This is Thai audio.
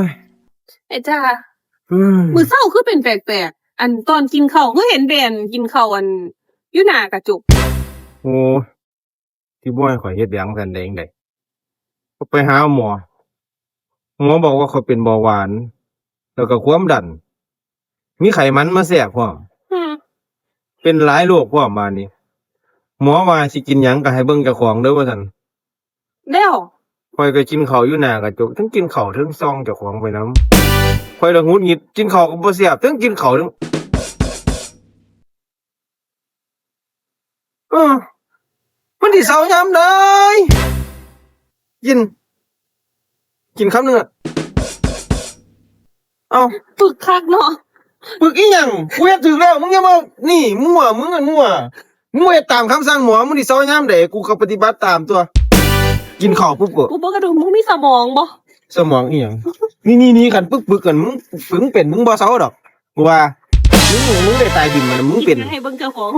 ยไอ้จ้า เฮ้ย มื้อเช้าคือเป็นแปลกๆ อันตอนกินข้าวคือเห็นแบนกินข้าวอันอยู่หน้ากระจก โอ้ที่บ่ให้ข้อยเฮ็ดหยังซั่นได้จั่งใดก็ไปหาหมอ หมอบอกว่าข้อยเป็นเบาหวาน แล้วก็ความดัน มีไขมันมาแทรกพร้อม อืม เป็นหลายโรคพร้อมบาดนี้ หมอว่าสิกินหยังก็ให้เบิ่งเจ้าของเด้อว่าซั่น แล้ว ข้อยก็กินข้าวอยู่หน้ากระจกเทั้งกินข้าวเทั้งส่องเจ้าของไปนำข้อยละหงุดหงิดกินข้าวก็บ่แซ่บเทั้งกินข้าวเทั้งเออมันสิเซายามใดกินคำหนึงอะเอ้า ปึกคักเนาะ ปึกอีหยังกูเฮ็ดถูกแล้วมึงอย่ามานี่มั่วมึงอะมั่วมึงบ่เฮ็ดตามคำสั่งหมอมึงสิเซายามใดกูก็ปฏิบัติตามตัว กินข้าวปุ๊บก็ กูบ่กระดูกมึงมีสมองบ่ สมองอีหยังนี่คันปึกกันมึงเป็นมึงบ่เซาดอกกูว่ามึงได้ตายดินมันมึงเป็น ให้เบิ่งเจ้าของ